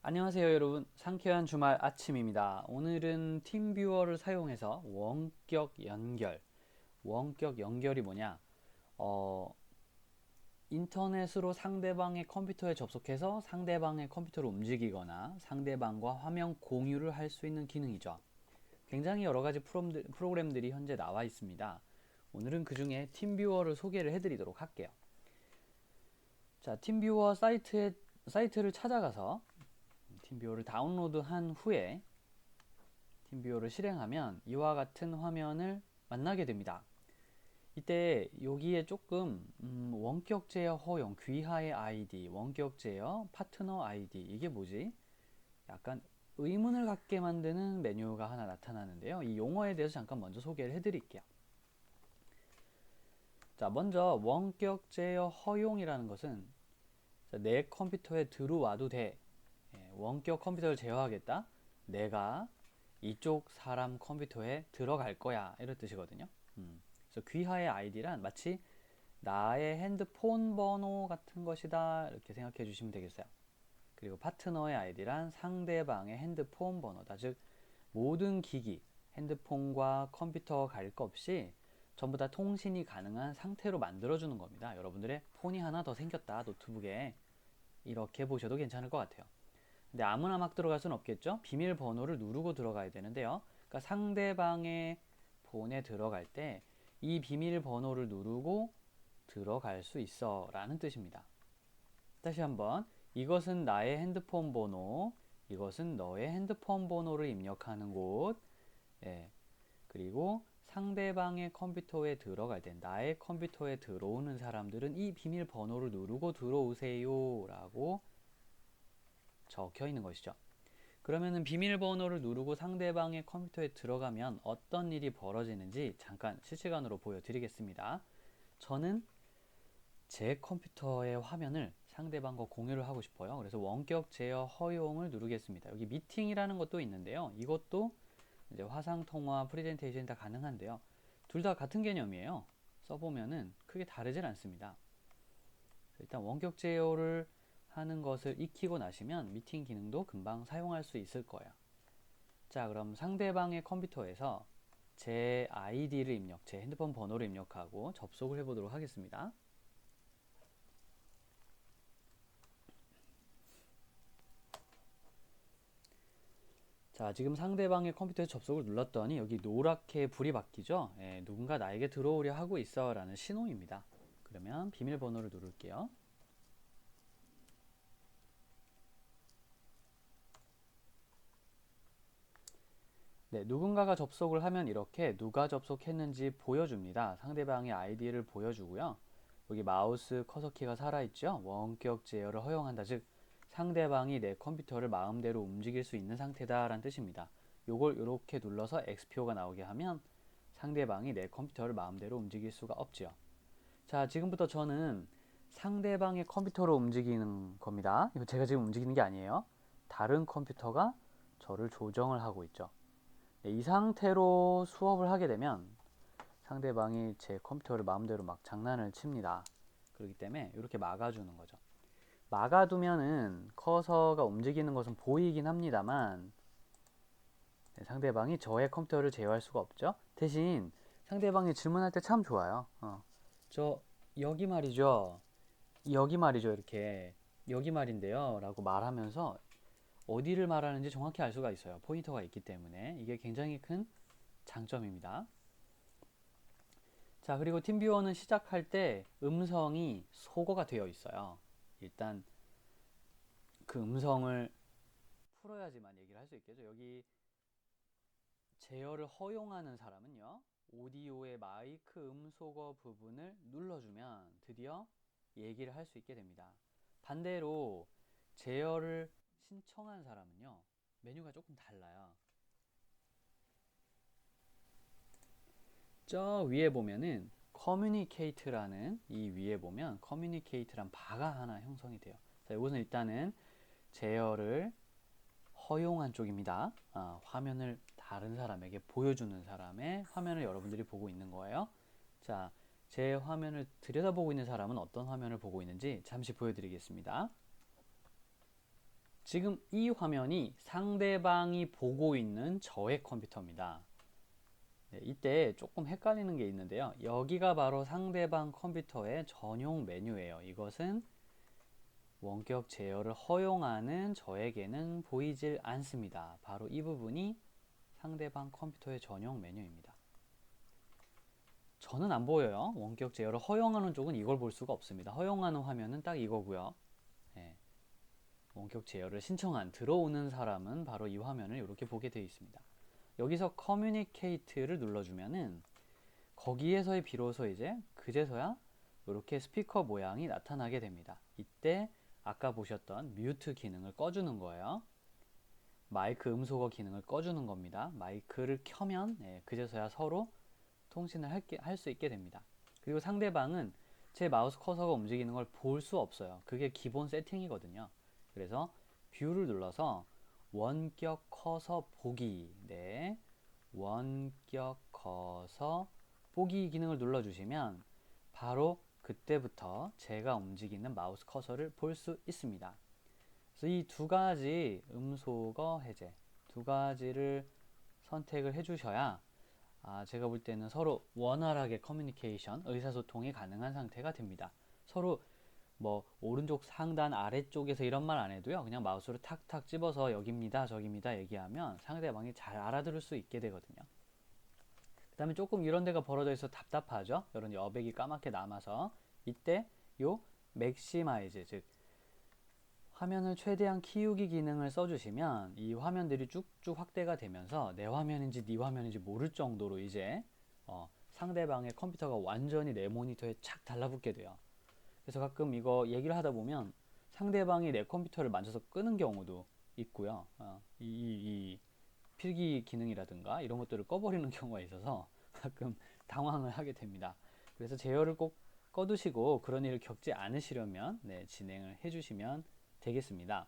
안녕하세요 여러분, 상쾌한 주말 아침입니다. 오늘은 팀뷰어를 사용해서 원격 연결이 뭐냐, 어, 인터넷으로 상대방의 컴퓨터에 접속해서 상대방의 컴퓨터를 움직이거나 상대방과 화면 공유를 할 수 있는 기능이죠. 굉장히 여러 가지 프로그램들이 현재 나와 있습니다. 오늘은 그 중에 팀뷰어를 소개를 해드리도록 할게요. 자, 팀뷰어 사이트를 찾아가서 팀뷰어를 다운로드한 후에 팀뷰어를 실행하면 이와 같은 화면을 만나게 됩니다. 이때 여기에 조금 원격 제어 허용, 귀하의 아이디, 원격 제어 파트너 아이디, 이게 뭐지? 약간 의문을 갖게 만드는 메뉴가 하나 나타나는데요. 이 용어에 대해서 잠깐 먼저 소개를 해드릴게요. 자, 먼저 원격 제어 허용이라는 것은 내 컴퓨터에 들어와도 돼. 원격 컴퓨터를 제어하겠다. 내가 이쪽 사람 컴퓨터에 들어갈 거야, 이런 뜻이거든요. 그래서 귀하의 아이디란 마치 나의 핸드폰 번호 같은 것이다, 이렇게 생각해 주시면 되겠어요. 그리고 파트너의 아이디란 상대방의 핸드폰 번호다. 즉 모든 기기, 핸드폰과 컴퓨터 가릴 거 없이 전부 다 통신이 가능한 상태로 만들어주는 겁니다. 여러분들의 폰이 하나 더 생겼다, 노트북에, 이렇게 보셔도 괜찮을 것 같아요. 근데 아무나 막 들어갈 수는 없겠죠. 비밀번호를 누르고 들어가야 되는데요. 그러니까 상대방의 폰에 들어갈 때 이 비밀번호를 누르고 들어갈 수 있어 라는 뜻입니다. 다시 한번, 이것은 나의 핸드폰 번호, 이것은 너의 핸드폰 번호를 입력하는 곳. 예. 그리고 상대방의 컴퓨터에 들어갈 때, 나의 컴퓨터에 들어오는 사람들은 이 비밀번호를 누르고 들어오세요 라고 적혀 있는 것이죠. 그러면은 비밀번호를 누르고 상대방의 컴퓨터에 들어가면 어떤 일이 벌어지는지 잠깐 실시간으로 보여드리겠습니다. 저는 제 컴퓨터의 화면을 상대방과 공유를 하고 싶어요. 그래서 원격 제어 허용을 누르겠습니다. 여기 미팅이라는 것도 있는데요. 이것도 이제 화상통화, 프레젠테이션 다 가능한데요. 둘 다 같은 개념이에요. 써보면은 크게 다르진 않습니다. 일단 원격 제어를 하는 것을 익히고 나시면 미팅 기능도 금방 사용할 수 있을 거예요. 자, 그럼 상대방의 컴퓨터에서 제 아이디를 제 핸드폰 번호를 입력하고 접속을 해보도록 하겠습니다. 자, 지금 상대방의 컴퓨터에 접속을 눌렀더니 여기 노랗게 불이 바뀌죠? 예, 누군가 나에게 들어오려 하고 있어 라는 신호입니다. 그러면 비밀번호를 누를게요. 네, 누군가가 접속을 하면 이렇게 누가 접속했는지 보여줍니다. 상대방의 아이디를 보여주고요. 여기 마우스 커서키가 살아있죠? 원격 제어를 허용한다. 즉, 상대방이 내 컴퓨터를 마음대로 움직일 수 있는 상태다 라는 뜻입니다. 요걸 이렇게 눌러서 X표가 나오게 하면 상대방이 내 컴퓨터를 마음대로 움직일 수가 없죠. 자, 지금부터 저는 상대방의 컴퓨터로 움직이는 겁니다. 이거 제가 지금 움직이는 게 아니에요. 다른 컴퓨터가 저를 조정을 하고 있죠. 네, 이 상태로 수업을 하게 되면 상대방이 제 컴퓨터를 마음대로 막 장난을 칩니다. 그렇기 때문에 이렇게 막아주는 거죠. 막아두면은 커서가 움직이는 것은 보이긴 합니다만 네, 상대방이 저의 컴퓨터를 제어할 수가 없죠. 대신 상대방이 질문할 때 참 좋아요. 저 여기 말이죠. 여기 말이죠. 이렇게 여기 말인데요 라고 말하면서 어디를 말하는지 정확히 알 수가 있어요. 포인터가 있기 때문에 이게 굉장히 큰 장점입니다. 자, 그리고 팀뷰어는 시작할 때 음성이 소거가 되어 있어요. 일단 그 음성을 풀어야지만 얘기를 할 수 있겠죠. 여기 제어를 허용하는 사람은요, 오디오의 마이크 음소거 부분을 눌러주면 드디어 얘기를 할 수 있게 됩니다. 반대로 제어를 신청한 사람은요, 메뉴가 조금 달라요. 저 위에 보면은 커뮤니케이트라는, 이 위에 보면 커뮤니케이트란 바가 하나 형성이 돼요. 자, 이것은 일단은 제어를 허용한 쪽입니다. 화면을 다른 사람에게 보여주는 사람의 화면을 여러분들이 보고 있는 거예요. 자, 제 화면을 들여다보고 있는 사람은 어떤 화면을 보고 있는지 잠시 보여드리겠습니다. 지금 이 화면이 상대방이 보고 있는 저의 컴퓨터입니다. 네, 이때 조금 헷갈리는 게 있는데요. 여기가 바로 상대방 컴퓨터의 전용 메뉴예요. 이것은 원격 제어를 허용하는 저에게는 보이질 않습니다. 바로 이 부분이 상대방 컴퓨터의 전용 메뉴입니다. 저는 안 보여요. 원격 제어를 허용하는 쪽은 이걸 볼 수가 없습니다. 허용하는 화면은 딱 이거고요. 네. 원격 제어를 신청한 들어오는 사람은 바로 이 화면을 이렇게 보게 되어 있습니다. 여기서 커뮤니케이트를 눌러주면은 거기에서의 비로소 이제 그제서야 이렇게 스피커 모양이 나타나게 됩니다. 이때 아까 보셨던 뮤트 기능을 꺼주는 거예요. 마이크 음소거 기능을 꺼주는 겁니다. 마이크를 켜면 그제서야 서로 통신을 할 수 있게 됩니다. 그리고 상대방은 제 마우스 커서가 움직이는 걸 볼 수 없어요. 그게 기본 세팅이거든요. 그래서 뷰를 눌러서 원격 커서 보기, 네, 원격 커서 보기 기능을 눌러주시면 바로 그때부터 제가 움직이는 마우스 커서를 볼 수 있습니다. 그래서 이 두 가지 음소거 해제 두 가지를 선택을 해주셔야 제가 볼 때는 서로 원활하게 커뮤니케이션, 의사소통이 가능한 상태가 됩니다. 서로 뭐 오른쪽 상단 아래쪽에서 이런 말 안 해도요. 그냥 마우스로 탁탁 집어서 여기입니다, 저기입니다 얘기하면 상대방이 잘 알아들을 수 있게 되거든요. 그 다음에 조금 이런 데가 벌어져 있어 답답하죠. 이런 여백이 까맣게 남아서 이때 요 맥시마이즈, 즉 화면을 최대한 키우기 기능을 써주시면 이 화면들이 쭉쭉 확대가 되면서 내 화면인지 네 화면인지 모를 정도로 이제 상대방의 컴퓨터가 완전히 내 모니터에 착 달라붙게 돼요. 그래서 가끔 이거 얘기를 하다 보면 상대방이 내 컴퓨터를 만져서 끄는 경우도 있고요. 이 필기 기능이라든가 이런 것들을 꺼버리는 경우가 있어서 가끔 당황을 하게 됩니다. 그래서 제어를 꼭 꺼두시고 그런 일을 겪지 않으시려면 진행을 해주시면 되겠습니다.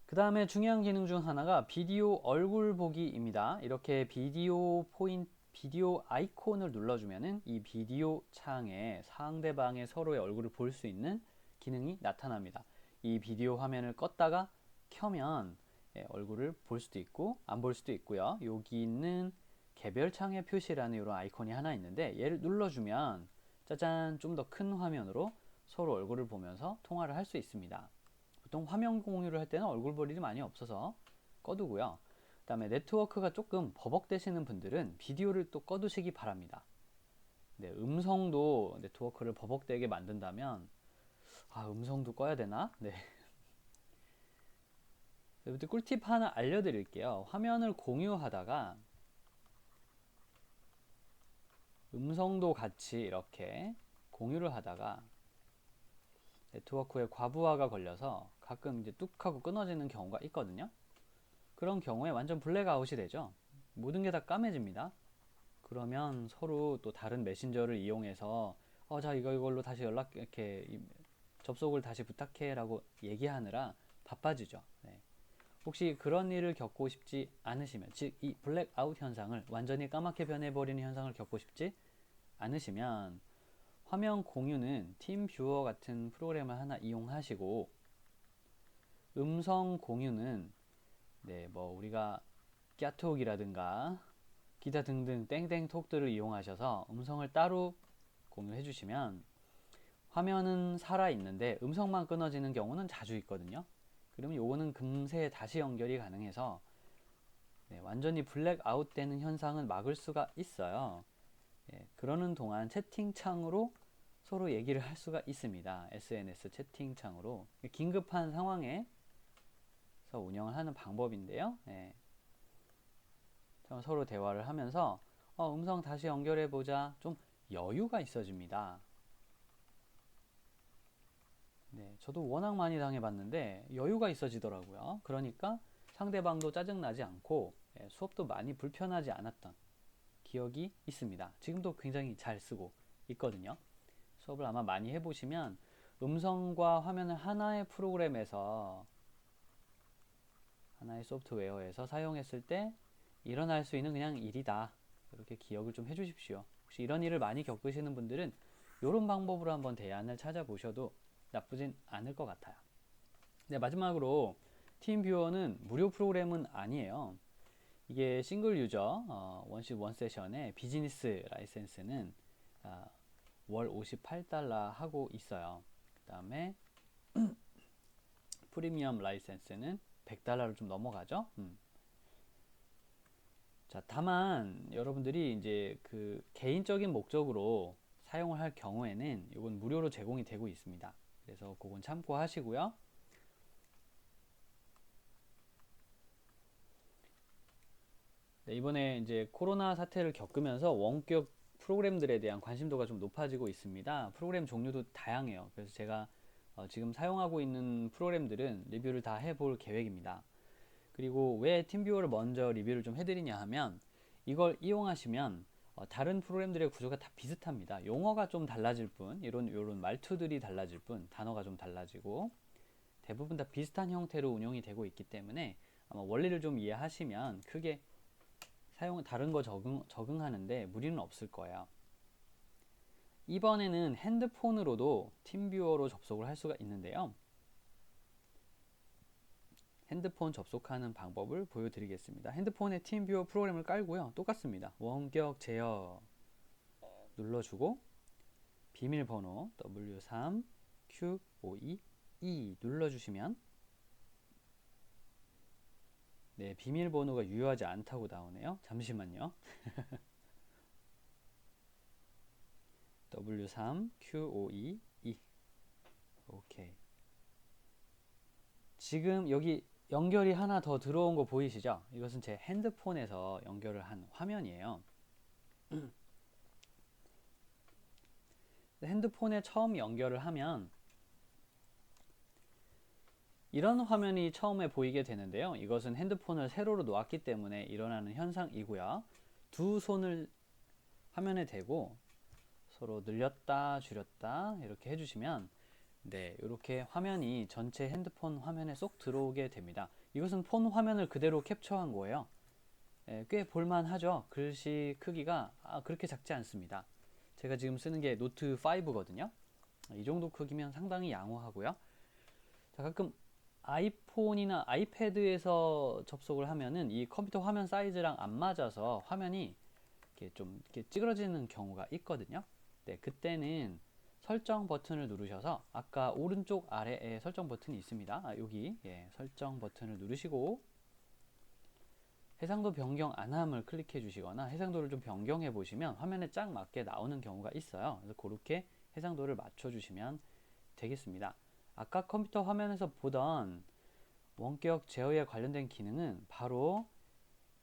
그 다음에 중요한 기능 중 하나가 비디오 얼굴 보기입니다. 이렇게 비디오 아이콘을 눌러주면은 이 비디오 창에 상대방의 서로의 얼굴을 볼 수 있는 기능이 나타납니다. 이 비디오 화면을 껐다가 켜면 얼굴을 볼 수도 있고 안 볼 수도 있고요. 여기 있는 개별 창의 표시라는 이런 아이콘이 하나 있는데 얘를 눌러주면 짜잔, 좀 더 큰 화면으로 서로 얼굴을 보면서 통화를 할 수 있습니다. 보통 화면 공유를 할 때는 얼굴 볼 일이 많이 없어서 꺼두고요. 그 다음에 네트워크가 조금 버벅대시는 분들은 비디오를 또 꺼두시기 바랍니다. 네, 음성도 네트워크를 버벅대게 만든다면 음성도 꺼야 되나? 네. 꿀팁 하나 알려드릴게요. 화면을 공유하다가 음성도 같이 이렇게 공유를 하다가 네트워크에 과부하가 걸려서 가끔 이제 뚝 하고 끊어지는 경우가 있거든요. 그런 경우에 완전 블랙아웃이 되죠. 모든 게 다 까매집니다. 그러면 서로 또 다른 메신저를 이용해서 자 이걸로 다시 이렇게 접속을 다시 부탁해 라고 얘기하느라 바빠지죠. 네. 혹시 그런 일을 겪고 싶지 않으시면, 즉 이 블랙아웃 현상을 완전히 까맣게 변해버리는 현상을 겪고 싶지 않으시면 화면 공유는 팀 뷰어 같은 프로그램을 하나 이용하시고 음성 공유는 뭐 우리가 깨톡이라든가 기타 등등 땡땡톡들을 이용하셔서 음성을 따로 공유해 주시면 화면은 살아있는데 음성만 끊어지는 경우는 자주 있거든요. 그러면 요거는 금세 다시 연결이 가능해서 완전히 블랙아웃 되는 현상은 막을 수가 있어요. 그러는 동안 채팅창으로 서로 얘기를 할 수가 있습니다. SNS 채팅창으로 긴급한 상황에서 운영을 하는 방법인데요. 서로 대화를 하면서 음성 다시 연결해 보자, 좀 여유가 있어집니다. 저도 워낙 많이 당해봤는데 여유가 있어지더라고요. 그러니까 상대방도 짜증나지 않고 수업도 많이 불편하지 않았던 기억이 있습니다. 지금도 굉장히 잘 쓰고 있거든요. 수업을 아마 많이 해보시면 음성과 화면을 하나의 프로그램에서 하나의 소프트웨어에서 사용했을 때 일어날 수 있는 그냥 일이다. 이렇게 기억을 좀 해주십시오. 혹시 이런 일을 많이 겪으시는 분들은 이런 방법으로 한번 대안을 찾아보셔도 나쁘진 않을 것 같아요. 네, 마지막으로 팀뷰어는 무료 프로그램은 아니에요. 이게 싱글 유저 원십 원 세션의 비즈니스 라이센스는 월 58달러 하고 있어요. 그 다음에 프리미엄 라이센스는 100달러를 좀 넘어가죠. 자, 다만 여러분들이 이제 그 개인적인 목적으로 사용을 할 경우에는 이건 무료로 제공이 되고 있습니다. 그래서 그건 참고하시고요. 네, 이번에 이제 코로나 사태를 겪으면서 원격 프로그램들에 대한 관심도가 좀 높아지고 있습니다. 프로그램 종류도 다양해요. 그래서 제가 지금 사용하고 있는 프로그램들은 리뷰를 다 해볼 계획입니다. 그리고 왜 팀뷰어를 먼저 리뷰를 좀 해드리냐 하면 이걸 이용하시면 다른 프로그램들의 구조가 다 비슷합니다. 용어가 좀 달라질 뿐, 이런 말투들이 달라질 뿐, 단어가 좀 달라지고 대부분 다 비슷한 형태로 운영이 되고 있기 때문에 아마 원리를 좀 이해하시면 크게 다른 거 적응하는데 무리는 없을 거예요. 이번에는 핸드폰으로도 팀뷰어로 접속을 할 수가 있는데요. 핸드폰 접속하는 방법을 보여드리겠습니다. 핸드폰에 팀뷰어 프로그램을 깔고요. 똑같습니다. 원격 제어 눌러주고 비밀번호 W3Q52E 눌러주시면 네, 비밀번호가 유효하지 않다고 나오네요. 잠시만요. W3Q52E 오케이. 지금 여기 연결이 하나 더 들어온 거 보이시죠? 이것은 제 핸드폰에서 연결을 한 화면이에요. 핸드폰에 처음 연결을 하면 이런 화면이 처음에 보이게 되는데요. 이것은 핸드폰을 세로로 놓았기 때문에 일어나는 현상이고요. 두 손을 화면에 대고 서로 늘렸다 줄였다 이렇게 해주시면 네, 이렇게 화면이 전체 핸드폰 화면에 쏙 들어오게 됩니다. 이것은 폰 화면을 그대로 캡처한 거예요. 꽤 볼만하죠. 글씨 크기가 그렇게 작지 않습니다. 제가 지금 쓰는 게 노트 5거든요. 이 정도 크기면 상당히 양호하고요. 자, 가끔 아이폰이나 아이패드에서 접속을 하면은 이 컴퓨터 화면 사이즈랑 안 맞아서 화면이 이렇게 찌그러지는 경우가 있거든요. 네, 그때는 설정 버튼을 누르셔서 아까 오른쪽 아래에 설정 버튼이 있습니다. 여기 설정 버튼을 누르시고 해상도 변경 안함을 클릭해 주시거나 해상도를 좀 변경해 보시면 화면에 쫙 맞게 나오는 경우가 있어요. 그래서 그렇게 해상도를 맞춰 주시면 되겠습니다. 아까 컴퓨터 화면에서 보던 원격 제어에 관련된 기능은 바로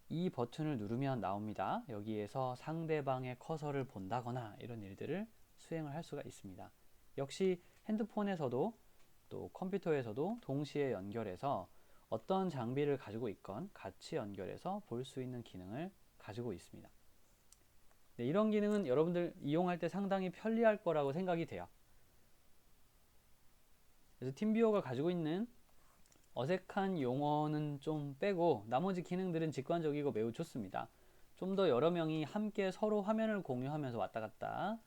이 버튼을 누르면 나옵니다. 여기에서 상대방의 커서를 본다거나 이런 일들을 수행을 할 수가 있습니다. 역시 핸드폰에서도 또 컴퓨터에서도 동시에 연결해서 어떤 장비를 가지고 있건 같이 연결해서 볼 수 있는 기능을 가지고 있습니다. 네, 이런 기능은 여러분들 이용할 때 상당히 편리할 거라고 생각이 돼요. 그래서 팀뷰어가 가지고 있는 어색한 용어는 좀 빼고 나머지 기능들은 직관적이고 매우 좋습니다. 좀 더 여러 명이 함께 서로 화면을 공유하면서 왔다 갔다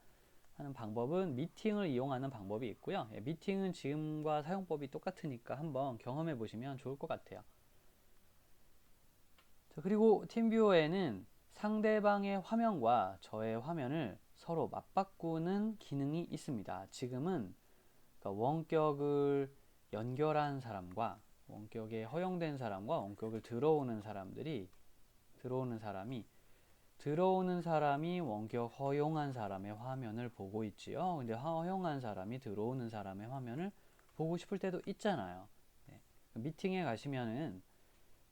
하는 방법은 미팅을 이용하는 방법이 있고요. 미팅은 지금과 사용법이 똑같으니까 한번 경험해 보시면 좋을 것 같아요. 자, 그리고 팀뷰어에는 상대방의 화면과 저의 화면을 서로 맞바꾸는 기능이 있습니다. 지금은 그러니까 원격을 연결한 사람과 원격에 허용된 사람과 원격을 들어오는 사람이 원격 허용한 사람의 화면을 보고 있지요. 근데 허용한 사람이 들어오는 사람의 화면을 보고 싶을 때도 있잖아요. 네. 미팅에 가시면은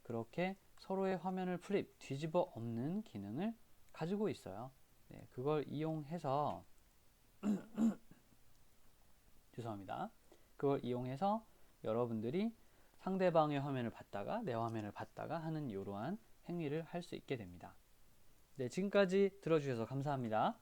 그렇게 서로의 화면을 뒤집어 엎는 기능을 가지고 있어요. 네. 그걸 이용해서 죄송합니다. 그걸 이용해서 여러분들이 상대방의 화면을 봤다가 내 화면을 봤다가 하는 이러한 행위를 할 수 있게 됩니다. 네, 지금까지 들어주셔서 감사합니다.